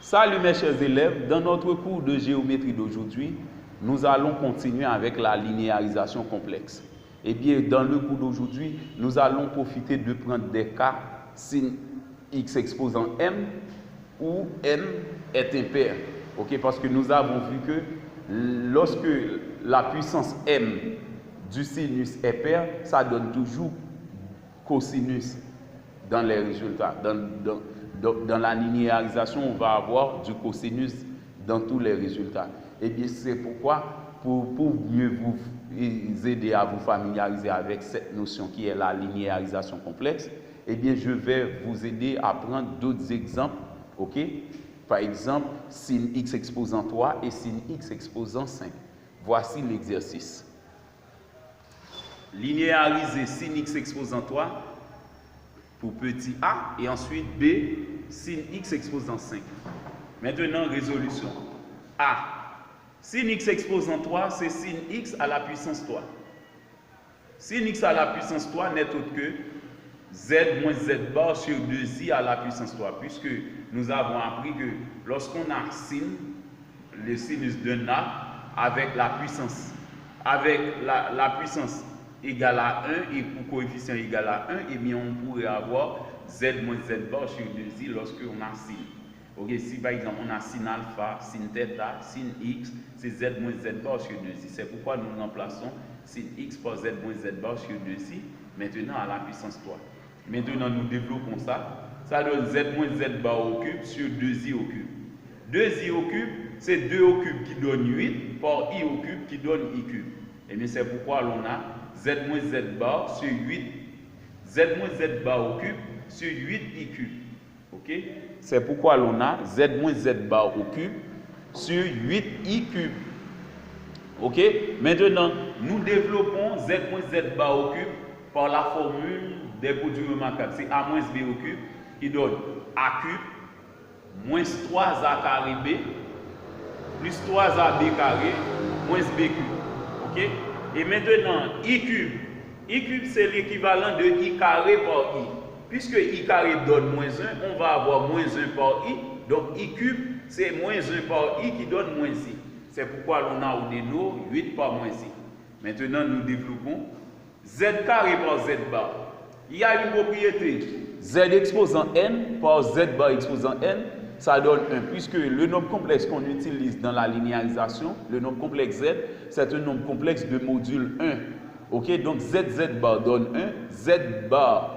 Salut mes chers élèves, dans notre cours de géométrie d'aujourd'hui, nous allons continuer avec la linéarisation complexe. Eh bien, dans le cours d'aujourd'hui, nous allons profiter de prendre des cas sin x exposant m où m est impair. Okay? Parce que nous avons vu que lorsque la puissance m du sinus est paire, ça donne toujours cosinus dans les résultats. Dans la linéarisation, on va avoir du cosinus dans tous les résultats. Et bien, c'est pourquoi, pour mieux vous aider à vous familiariser avec cette notion qui est la linéarisation complexe, eh bien, je vais vous aider à prendre d'autres exemples. Ok? Par exemple, sin x exposant 3 et sin x exposant 5. Voici l'exercice. Linéariser sin x exposant 3 pour petit a et ensuite b sin x exposant 5. Maintenant, résolution. A. Sin x exposant 3, c'est sin x à la puissance 3. Sin x à la puissance 3 n'est autre que z moins z bar sur 2i à la puissance 3, puisque nous avons appris que lorsqu'on a sin, le sinus d'un a avec la puissance, la puissance égale à 1 et pour coefficient égal à 1, eh bien on pourrait avoir z moins z bar sur 2i lorsque on a sin. Ok, si par exemple on a sin alpha, sin theta, sin x, c'est z moins z bar sur 2i. C'est pourquoi nous remplaçons sin x par z moins z bar sur 2i, maintenant à la puissance 3. Maintenant nous développons ça. Ça donne z moins z bar au cube sur 2i au cube. 2i au cube, c'est 2 au cube qui donne 8 par i au cube qui donne i cube. Et bien c'est pourquoi l'on a z moins z bar sur 8, z moins z bar au cube sur 8i cube. Ok? C'est pourquoi l'on a z moins z bar au cube sur 8i cube. Ok? Maintenant, nous développons z moins z bar au cube par la formule des produits remarquables. C'est a moins b au cube qui donne a cube moins 3a carré b plus 3ab carré moins b cube. Ok? Et maintenant, i cube c'est l'équivalent de i carré par i. Puisque i carré donne moins 1, on va avoir moins 1 par i. Donc i cube, c'est moins 1 par i qui donne moins i. C'est pourquoi l'on a au déno 8 par moins i. Maintenant, nous développons z carré par z bar. Il y a une propriété z exposant n par z bar exposant n, ça donne 1. Puisque le nombre complexe qu'on utilise dans la linéarisation, le nombre complexe z, c'est un nombre complexe de module 1. Ok, donc z bar donne 1, z bar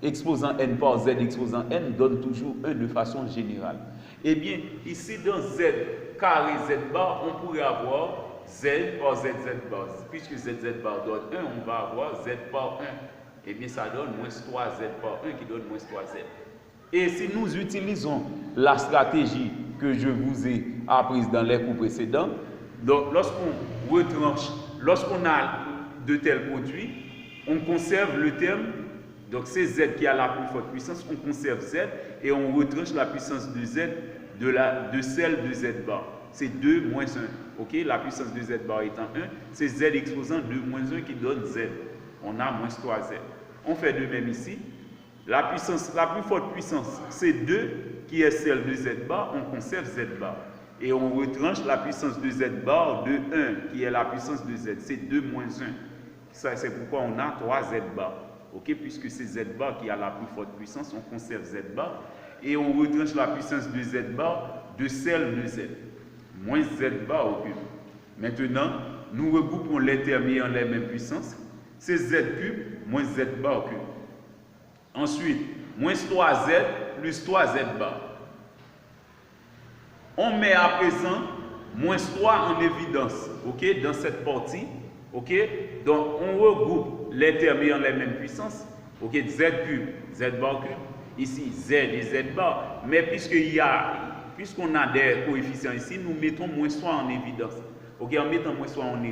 exposant n par z exposant n donne toujours 1 de façon générale. Eh bien, ici dans z carré z bar, on pourrait avoir z par z bar. Puisque z bar donne 1, on va avoir z par 1. Eh bien, ça donne moins 3z par 1 qui donne moins 3z. Et si nous utilisons la stratégie que je vous ai apprise dans les cours précédents, donc lorsqu'on retranche, lorsqu'on a de tels produits, on conserve le terme, donc c'est z qui a la plus forte puissance, on conserve z et on retranche la puissance de z de celle de z bar. C'est 2 moins 1. Ok, la puissance de z bar étant 1, c'est z exposant 2 moins 1 qui donne z. On a moins 3z. On fait de même ici. La plus forte puissance, c'est 2 qui est celle de z bar, on conserve z bar. Et on retranche la puissance de z bar de 1 qui est la puissance de z. C'est 2 moins 1. Ça, c'est pourquoi on a 3z bar. Ok, puisque c'est z bar qui a la plus forte puissance, on conserve z bar. Et on retranche la puissance de z bar de celle de z. Moins z bar au cube. Maintenant, nous regroupons les termes ayant les mêmes puissances. C'est z cube moins z bar au cube. Ensuite, moins 3z plus 3z bar. On met à présent moins 3 en évidence, ok, dans cette partie, ok. Donc, on regroupe les termes ayant les mêmes puissances, ok, z cube, z bar cube, ici z et z bar, mais puisqu'on a des coefficients ici, nous mettons moins 3 en évidence. Ok, en mettant moins 3 en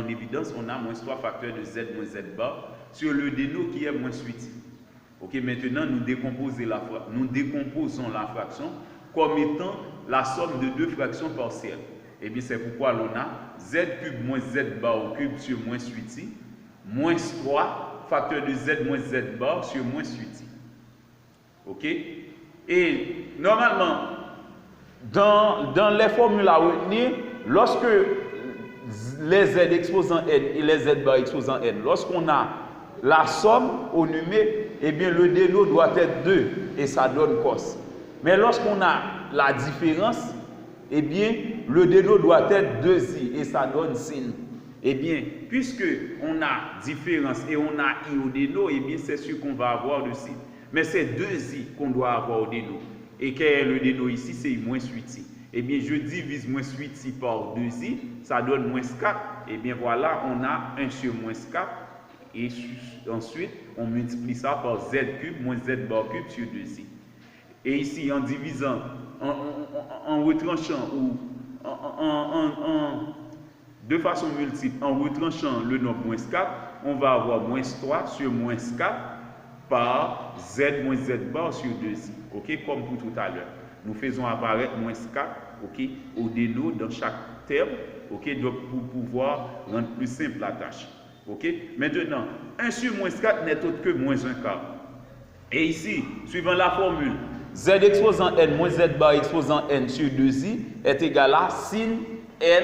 évidence, on a moins 3 facteurs de z moins z bar sur le déno qui est moins 8. Ok, maintenant nous décomposons la fraction comme étant la somme de deux fractions partielles. Et bien c'est pourquoi l'on a z cube moins z bar au cube sur moins 8i, moins 3 facteur de z moins z bar sur moins 8i. Ok? Et normalement, dans les formules à retenir, lorsque les Z exposant N et les Z bar exposant N, lorsqu'on a la somme au numé, eh bien le déno doit être 2 et ça donne cos. Mais lorsqu'on a la différence, eh bien le déno doit être 2i et ça donne sin. Eh bien, puisque on a différence et on a i au déno, eh bien c'est sûr qu'on va avoir de sin. Mais c'est 2i qu'on doit avoir au déno. Et quel est le déno ici? C'est moins 8i. Eh bien, je divise moins 8i par 2i, ça donne moins 4. Eh bien, voilà, on a 1 sur moins 4. Et ensuite, on multiplie ça par z cube moins z bar cube sur 2i. Et ici, en divisant, en retranchant ou de façon multiple, en retranchant le nombre moins 4, on va avoir moins 3 sur moins 4 par z moins z bar sur 2i. Ok, comme pour tout à l'heure. Nous faisons apparaître moins 4, ok, au déno dans chaque terme, ok, donc pour pouvoir rendre plus simple la tâche. Ok, maintenant, 1 sur moins 4 n'est autre que moins 1 quart. Et ici, suivant la formule, z exposant n moins z bar exposant n sur 2i est égal à sin n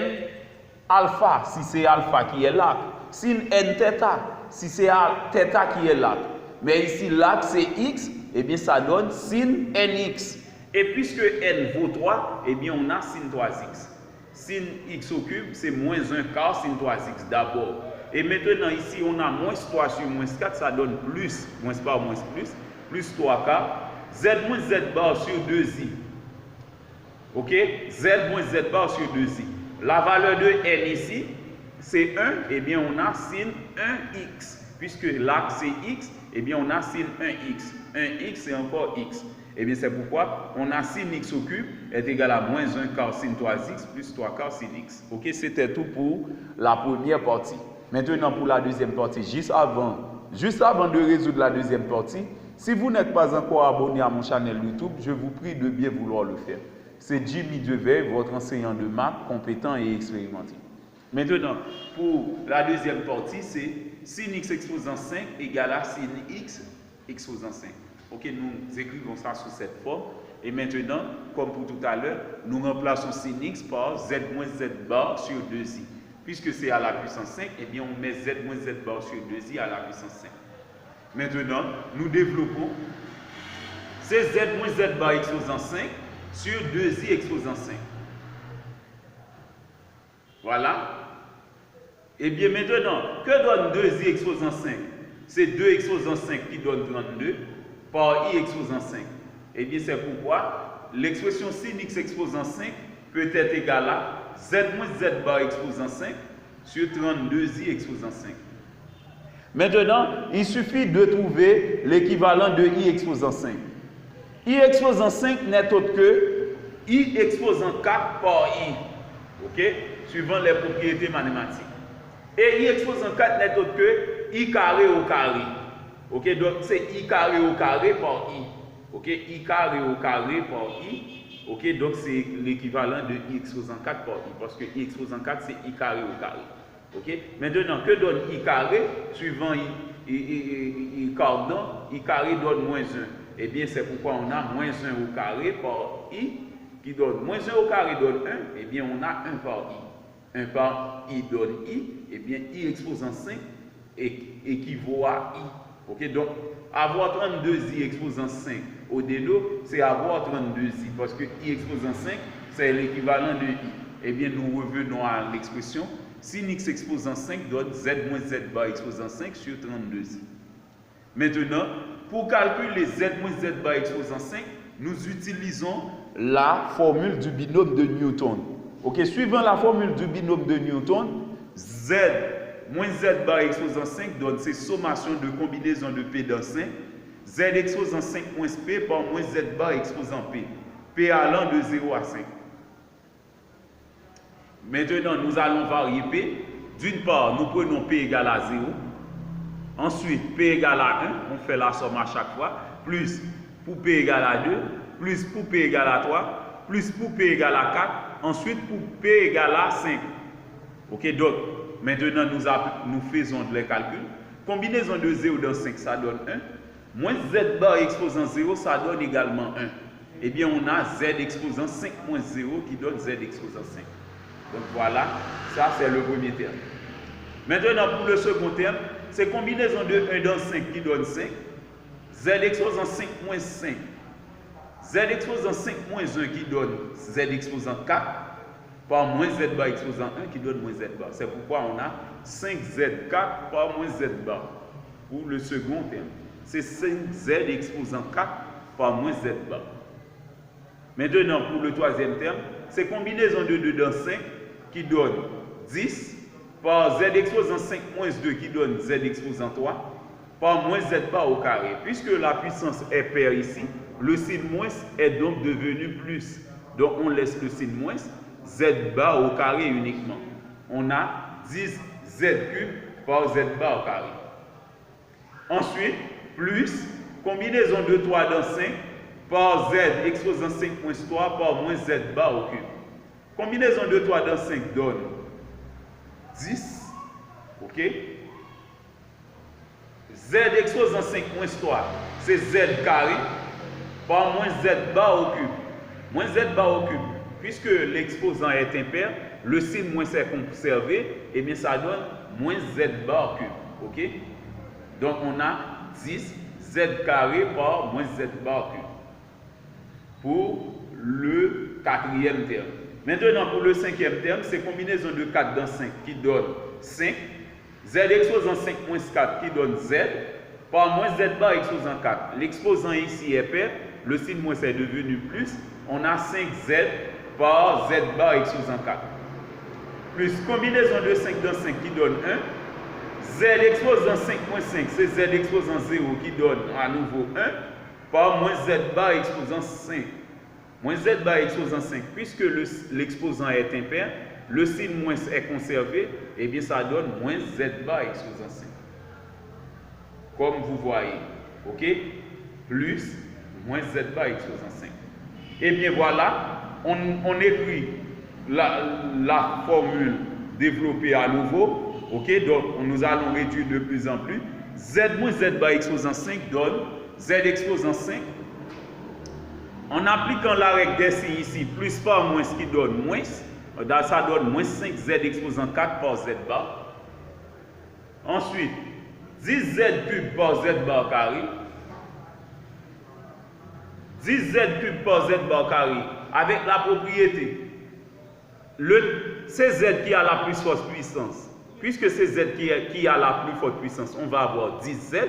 alpha, si c'est alpha qui est là, sin n θ, si c'est θ qui est là. Mais ici, l'axe c'est x, et bien ça donne sin nx. Et puisque n vaut 3, eh bien on a sin 3x. Sin x au cube, c'est moins 1 quart sin 3x d'abord. Et maintenant ici, on a moins 3 sur moins 4, ça donne plus, moins par moins plus 3 quarts. Z moins z bar sur 2i. Ok? Z moins z bar sur 2i. La valeur de n ici, c'est 1, et bien on a sin 1x. Puisque l'axe c'est x, et bien on a sin 1x. 1x c'est encore x. Et bien c'est pourquoi on a sin x au cube est égal à moins 1 quart sin 3x plus 3 quarts sin x. Ok, c'était tout pour la première partie. Maintenant pour la deuxième partie, juste avant de résoudre la deuxième partie, si vous n'êtes pas encore abonné à mon channel YouTube, je vous prie de bien vouloir le faire. C'est Jimmy Deveil, votre enseignant de maths compétent et expérimenté. Maintenant, pour la deuxième partie, c'est sin x exposant 5 égale à sin x exposant 5. Ok, nous écrivons ça sous cette forme. Et maintenant, comme pour tout à l'heure, nous remplaçons sin x par z moins z bar sur 2i. Puisque c'est à la puissance 5, eh bien on met z moins z bar sur 2i à la puissance 5. Maintenant, nous développons c'est z moins z bar exposant 5 sur 2i exposant 5. Voilà. Et bien maintenant, que donne 2i exposant 5? C'est 2 exposant 5 qui donne 32 par i exposant 5. Et bien c'est pourquoi l'expression sin x exposant 5 peut être égale à z moins z bar exposant 5 sur 32i exposant 5. Maintenant, il suffit de trouver l'équivalent de i exposant 5. I exposant 5 n'est autre que i exposant 4 par i. Ok? Suivant les propriétés mathématiques. Et i exposant 4 n'est autre que i carré au carré. Ok? Donc c'est i carré au carré par i. Ok? I carré au carré par i. Ok? Donc c'est l'équivalent de i exposant 4 par i. Parce que i exposant 4 c'est i carré au carré. Ok? Maintenant, que donne i carré? Suivant i cardant, i carré donne moins 1. Eh bien, c'est pourquoi on a moins 1 au carré par i, qui donne moins 1 au carré donne 1. Eh bien, on a 1 par i. 1 par i donne i. Eh bien, i exposant 5 équivaut à i. Ok? Donc, avoir 32i exposant 5 au déno, c'est avoir 32i. Parce que i exposant 5, c'est l'équivalent de i. Eh bien, nous revenons à l'expression. Sin x exposant 5 donne z moins z bar exposant 5 sur 32i. Maintenant, pour calculer z moins z bar exposant 5, nous utilisons la formule du binôme de Newton. Ok, suivant la formule du binôme de Newton, z moins z bar exposant 5 donne ces sommations de combinaison de p dans 5, z exposant 5 moins p par moins z bar exposant p allant de 0 à 5. Maintenant, nous allons varier P. D'une part, nous prenons P égale à 0. Ensuite, P égale à 1. On fait la somme à chaque fois. Plus pour P égale à 2. Plus pour P égale à 3. Plus pour P égale à 4. Ensuite, pour P égale à 5. Ok, donc, maintenant, nous faisons les calculs. Combinaison de 0 dans 5, ça donne 1. Moins Z bar exposant 0, ça donne également 1. eh bien on a z exposant 5 moins 0 qui donne z exposant 5. Donc voilà, ça c'est le premier terme. Maintenant pour le second terme, c'est combinaison de 1 dans 5 qui donne 5, z exposant 5 moins 5, z exposant 5 moins 1 qui donne z exposant 4, par moins z bar exposant 1 qui donne moins z bar. C'est pourquoi on a 5z4 par moins z bar. Pour le second terme, c'est 5z exposant 4 par moins z bar. Maintenant, pour le troisième terme, c'est combinaison de 2 dans 5 qui donne 10 par z exposant 5 moins 2 qui donne z exposant 3 par moins z bar au carré. Puisque la puissance est paire ici, le signe moins est donc devenu plus. Donc on laisse le signe moins, z bar au carré uniquement. On a 10 z cube par z bar au carré. Ensuite, plus combinaison de 3 dans 5 par z exposant 5 moins 3 par moins z bar au cube. Combinaison de 3 dans 5 donne 10. Ok? Z exposant 5 moins 3, c'est z carré par moins z bar au cube. Moins z bar au cube. Puisque l'exposant est impair, le signe moins est conservé, et bien ça donne moins z bar cube. Ok? Donc on a 10 z carré par moins z bar cube. Pour le quatrième terme. Maintenant, pour le cinquième terme, c'est combinaison de 4 dans 5 qui donne 5. Z exposant 5 moins 4 qui donne z par moins z bar exposant 4. L'exposant ici est pair, le signe moins est devenu plus. On a 5z par z bar exposant 4. Plus combinaison de 5 dans 5 qui donne 1. Z exposant 5 moins 5, c'est z exposant 0 qui donne à nouveau 1 par moins z bar exposant 5. Moins z bar exposant 5, puisque l'exposant est impair, le signe moins est conservé, et bien ça donne moins z bar exposant 5. Comme vous voyez, ok? Plus moins z bar exposant 5. Et bien voilà, on écrit la formule développée à nouveau, ok? Donc nous allons réduire de plus en plus. Z moins z bar exposant 5 donne z exposant 5. En appliquant la règle des signes ici, plus par moins qui donne moins, ça donne moins 5z exposant 4 par z bar. Ensuite, 10z cube par z bar carré. 10z cube par z bar carré avec la propriété. C'est z qui a la plus forte puissance. Puisque c'est z qui a la plus forte puissance, on va avoir 10z.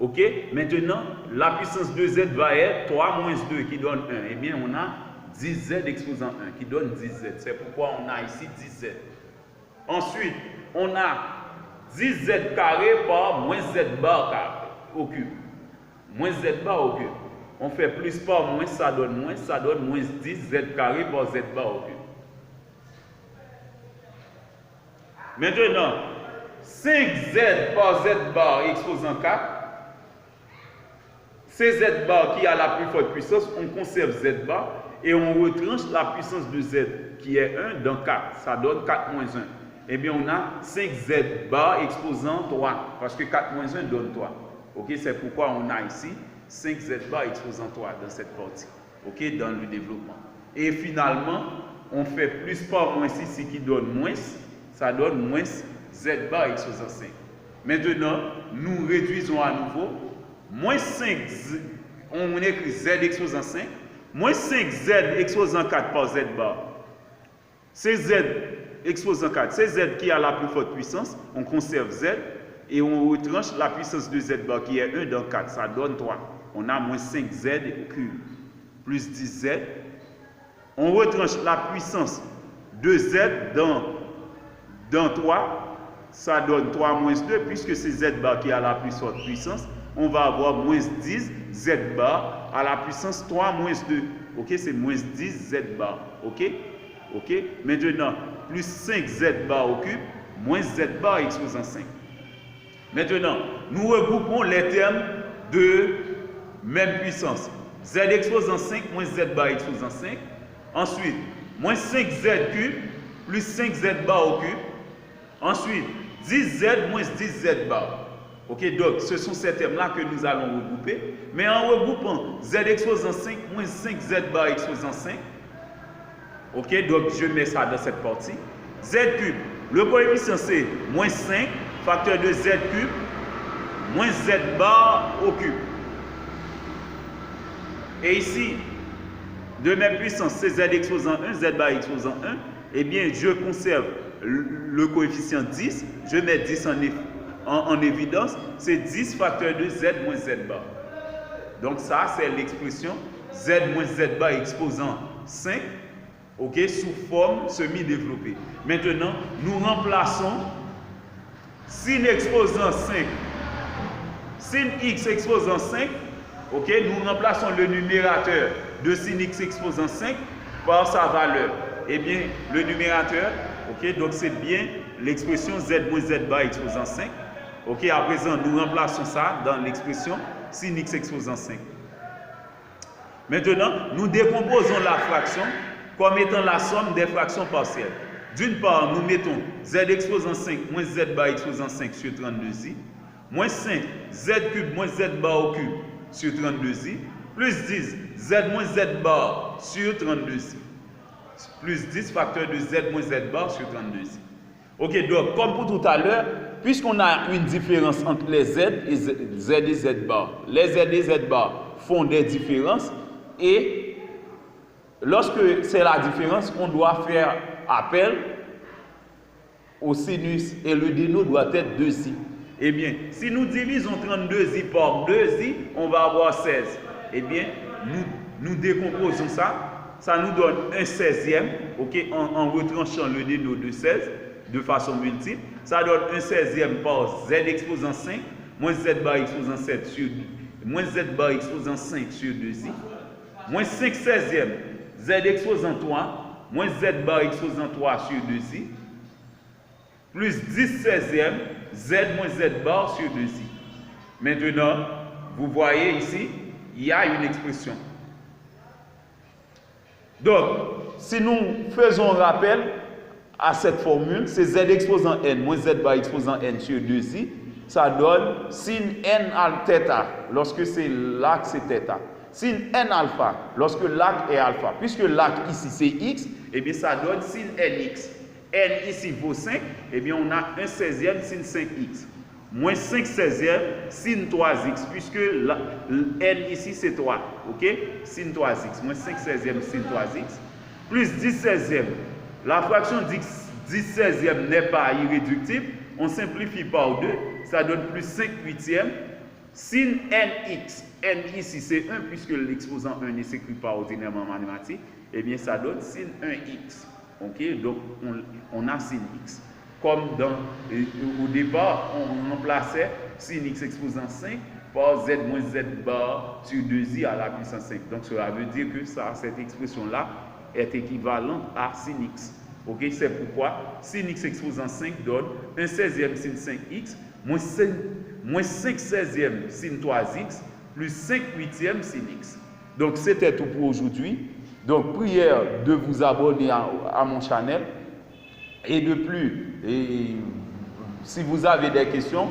Ok, maintenant, la puissance de z va être 3 moins 2 qui donne 1. Eh bien, on a 10z exposant 1 qui donne 10z. C'est pourquoi on a ici 10z. Ensuite, on a 10z carré par moins z bar carré au cube. Moins z bar au cube. On fait plus par moins, ça donne moins 10z carré par z bar au cube. Maintenant, 5z par z bar exposant 4. C'est z bar qui a la plus forte puissance, on conserve z bar et on retranche la puissance de z qui est 1 dans 4. Ça donne 4 moins 1. Eh bien, on a 5z bar exposant 3 parce que 4 moins 1 donne 3. Ok, c'est pourquoi on a ici 5z bar exposant 3 dans cette partie. Ok, dans le développement. Et finalement, on fait plus par moins ici qui donne moins. Ça donne moins z bar exposant 5. Maintenant, nous réduisons à nouveau. Moins 5, on écrit z exposant 5, moins 5z exposant 4 par z bar. C'est z exposant 4, c'est z qui a la plus forte puissance, on conserve z et on retranche la puissance de z bar qui est 1 dans 4, ça donne 3. On a moins 5z cube plus 10z. On retranche la puissance de z dans 3, ça donne 3 moins 2 puisque c'est z bar qui a la plus forte puissance. On va avoir moins 10 z bar à la puissance 3 moins 2. Ok, c'est moins 10 z bar. Ok, ok. Maintenant, plus 5 z bar au cube, moins z bar exposant 5. Maintenant, nous regroupons les termes de même puissance. Z exposant 5 moins z bar exposant 5. Ensuite, moins 5z cube plus 5z bar au cube. Ensuite, 10z moins 10z bar. Ok, donc ce sont ces termes-là que nous allons regrouper. Mais en regroupant z exposant 5 moins 5z bar exposant 5, ok, donc je mets ça dans cette partie. Z cube, le coefficient c'est moins 5, facteur de z cube, moins z bar au cube. Et ici, de même puissance, c'est z exposant 1, z bar exposant 1, eh bien je conserve le coefficient 10, je mets 10 en évidence, c'est 10 facteur de z moins z bar. Donc ça, c'est l'expression z moins z bar exposant 5, ok, sous forme semi-développée. Maintenant, nous remplaçons sin exposant 5, sin x exposant 5, ok, nous remplaçons le numérateur de sin x exposant 5 par sa valeur. Eh bien, le numérateur, ok, donc c'est bien l'expression z moins z bar exposant 5. Ok, à présent, nous remplaçons ça dans l'expression sin x exposant 5. Maintenant, nous décomposons la fraction comme étant la somme des fractions partielles. D'une part, nous mettons z exposant 5 moins z bar exposant 5 sur 32i, moins 5 z cube moins z bar au cube sur 32i, plus 10 z moins z bar sur 32i, plus 10 facteur de z moins z bar sur 32i. Ok, donc comme pour tout à l'heure, puisqu'on a une différence entre les z et z bar, les z et z bar font des différences et lorsque c'est la différence, on doit faire appel au sinus et le déno doit être 2i. Eh bien, si nous divisons 32i par 2i, on va avoir 16. Eh bien, nous décomposons ça, ça nous donne un 16e, ok, en retranchant le déno de 16 de façon multiple. Ça donne un 16e par z exposant 5, moins z bar exposant 7 sur moins z bar exposant 5 sur 2i, moins 5 16e, z exposant 3, moins z bar exposant 3 sur 2i, plus 10 16e, z moins z bar sur 2i. Maintenant, vous voyez ici, il y a une expression. Donc, si nous faisons rappel à cette formule, c'est z exposant n moins z bar exposant n sur 2i, ça donne sin n al θ, lorsque c'est l'axe c'est θ. Sin n alpha, lorsque l'axe est alpha. Puisque l'axe ici c'est x, et bien ça donne sin nx. N ici vaut 5, et bien on a un 16e sin 5x. Moins 5 16e sin 3x, puisque n ici c'est 3. Ok? Sin 3x. Moins 5 16e sin 3x. Plus 10 16e. La fraction 10 16e n'est pas irréductible. On simplifie par 2. Ça donne plus 5 8e. Sin nx. N ici c'est 1, puisque l'exposant 1 ne s'écrit pas ordinairement en mathématiques. Eh bien ça donne sin 1x. Ok? Donc on a sin x. Comme au départ, on remplaçait sin x exposant 5 par z moins z bar sur 2i à la puissance 5. Donc cela veut dire que cette expression-là est équivalente à sin x. Ok, c'est pourquoi sin x exposant 5 donne un 16e sin 5x, moins 5 16e sin 3x, plus 5 8e sin x. Donc c'était tout pour aujourd'hui. Donc prière de vous abonner à mon channel. Et de plus, si vous avez des questions,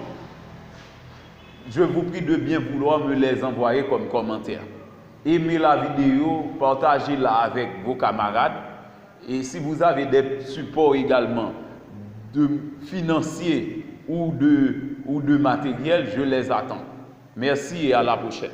je vous prie de bien vouloir me les envoyer comme commentaire. Aimez la vidéo, partagez-la avec vos camarades. Et si vous avez des supports également financiers ou de matériel, je les attends. Merci et à la prochaine.